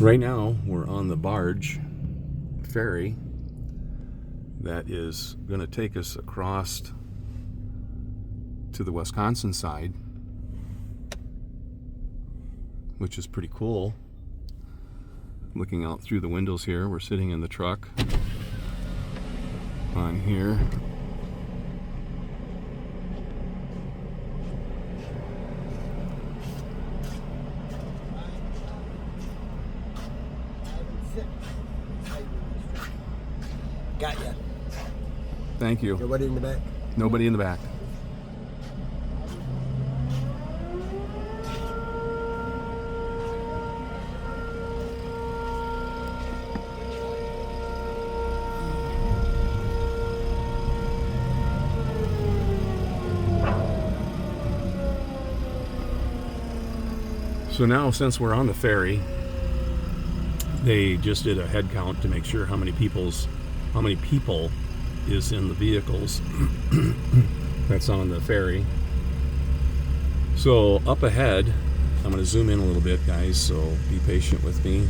Right now, we're on the barge, Ferry, that is going to take us across to the Wisconsin side, which is pretty cool. Looking out through the windows here, we're sitting in the truck on here. Got ya. Thank you. Nobody in the back? Nobody in the back. So now, since we're on the ferry, they just did a head count to make sure how many people is in the vehicles that's on the ferry. So up ahead, I'm going to zoom in a little bit, guys, so be patient with me.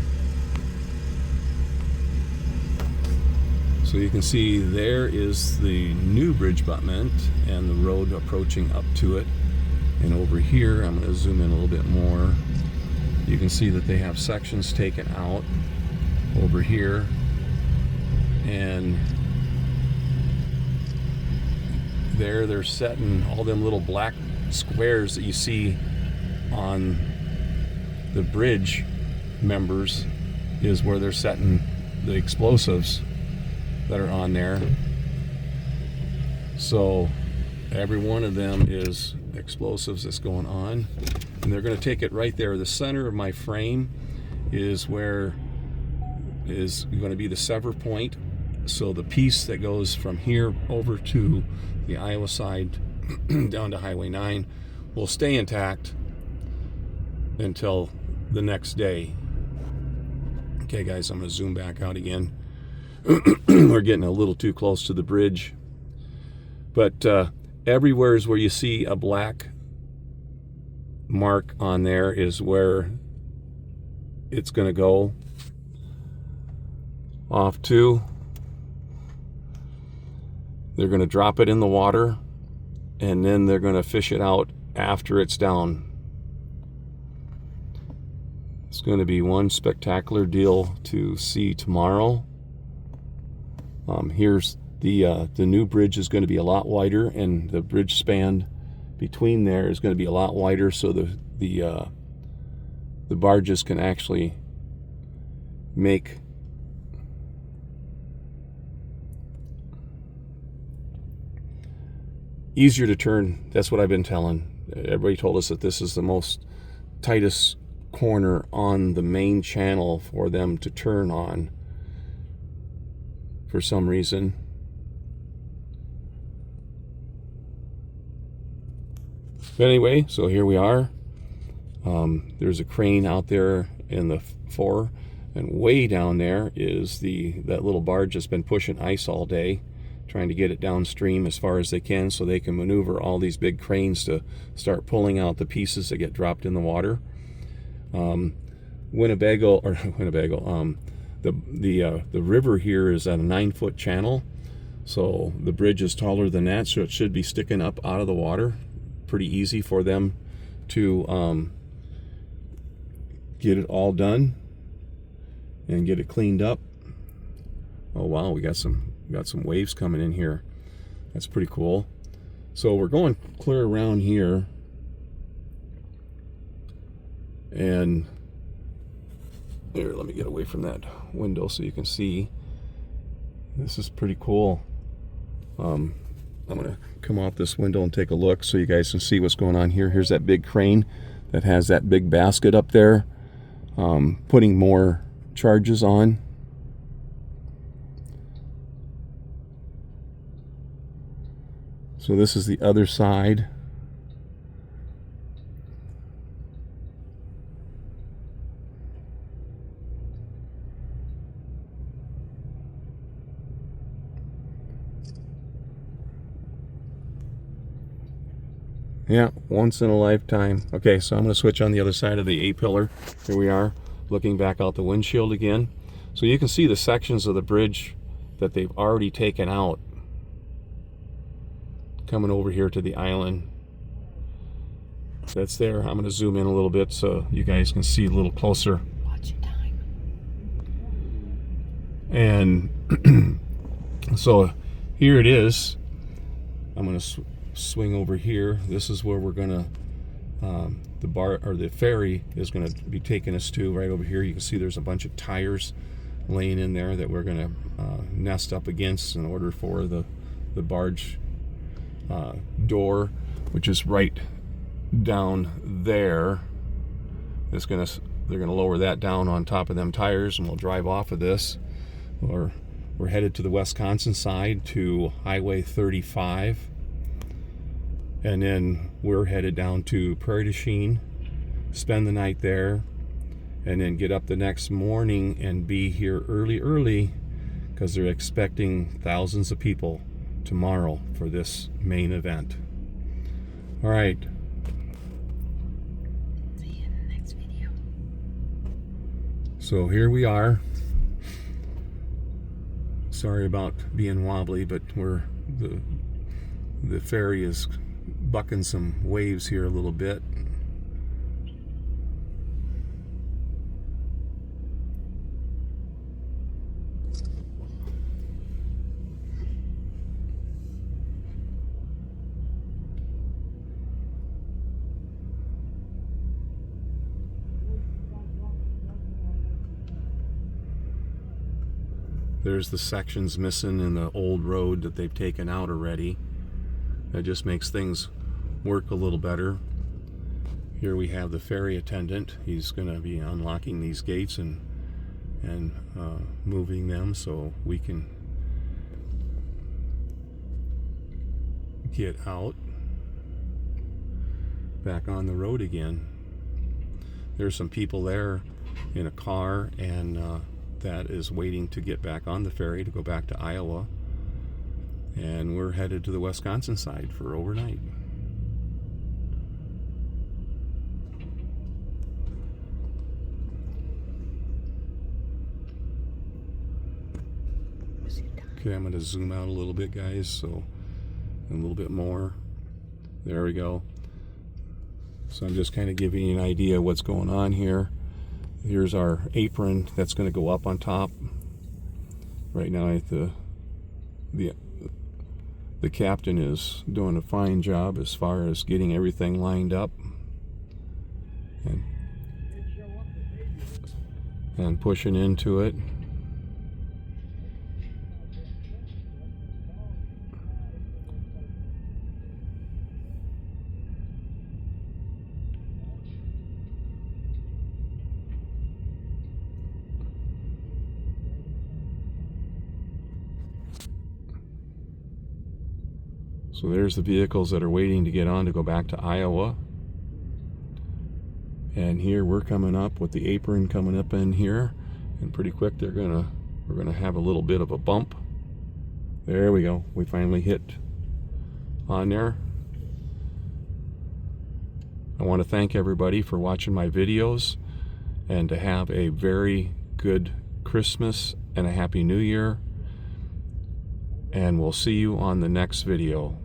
So you can see there is the new bridge abutment and the road approaching up to it. And over here, I'm going to zoom in a little bit more. You can see that they have sections taken out over here, and there they're setting all them little black squares that you see on the bridge members is where they're setting the explosives that are on there. So every one of them is explosives that's going on, and they're going to take it right there. The center of my frame is where is going to be the sever point. So the piece that goes from here over to the Iowa side down to Highway 9 will stay intact until the next day. Okay guys, I'm going to zoom back out again. We're getting a little too close to the bridge, but everywhere is where you see a black mark on there is where it's going to go off to. They're going to drop it in the water, and then they're going to fish it out after it's down. It's going to be one spectacular deal to see tomorrow. Here's the new bridge is going to be a lot wider, and the bridge span between there is going to be a lot wider, so the barges can actually make easier to turn. That's what I've been telling. Everybody told us that this is the most tightest corner on the main channel for them to turn on for some reason. But anyway, so here we are. There's a crane out there in the fore, and way down there is that little barge that's been pushing ice all day, trying to get it downstream as far as they can so they can maneuver all these big cranes to start pulling out the pieces that get dropped in the water. The river here is at a 9-foot channel, so the bridge is taller than that, so it should be sticking up out of the water. Pretty easy for them to get it all done and get it cleaned up. Oh wow, we got some waves coming in here. That's pretty cool. So we're going clear around here, and here, let me get away from that window so you can see. This is pretty cool. I'm gonna come out this window and take a look so you guys can see what's going on here. Here's that big crane that has that big basket up there, putting more charges on. So this is the other side. Yeah, once in a lifetime. Okay, so I'm going to switch on the other side of the A-pillar. Here we are. looking back out the windshield again. So you can see the sections of the bridge that they've already taken out coming over here to the island. That's there. I'm going to zoom in a little bit so you guys can see a little closer. Watch your time. And so here it is. I'm going to swing over here. This is where we're going to the ferry is going to be taking us to. Right over here you can see there's a bunch of tires laying in there that we're going to nest up against in order for the barge door, which is right down there. They're going to lower that down on top of them tires, and we'll drive off of this. We're headed to the Wisconsin side to Highway 35, and then we're headed down to Prairie du Chien, spend the night there, and then get up the next morning and be here early because they're expecting thousands of people tomorrow for this main event. All right. See you in the next video. So here we are. Sorry about being wobbly, but the ferry is bucking some waves here a little bit. There's the sections missing in the old road that they've taken out already. That just makes things work a little better. Here we have the ferry attendant. He's going to be unlocking these gates and moving them so we can get out back on the road again. There's some people there in a car, and that is waiting to get back on the ferry to go back to Iowa, and we're headed to the Wisconsin side for overnight. Okay, I'm going to zoom out a little bit, guys, so a little bit more. There we go. So I'm just kind of giving you an idea of what's going on here. Here's our apron that's going to go up on top. Right now, the captain is doing a fine job as far as getting everything lined up and pushing into it. So there's the vehicles that are waiting to get on to go back to Iowa. And here we're coming up with the apron coming up in here, and pretty quick we're gonna have a little bit of a bump. There we go. We finally hit on there. I want to thank everybody for watching my videos, and to have a very good Christmas and a Happy New Year. And we'll see you on the next video.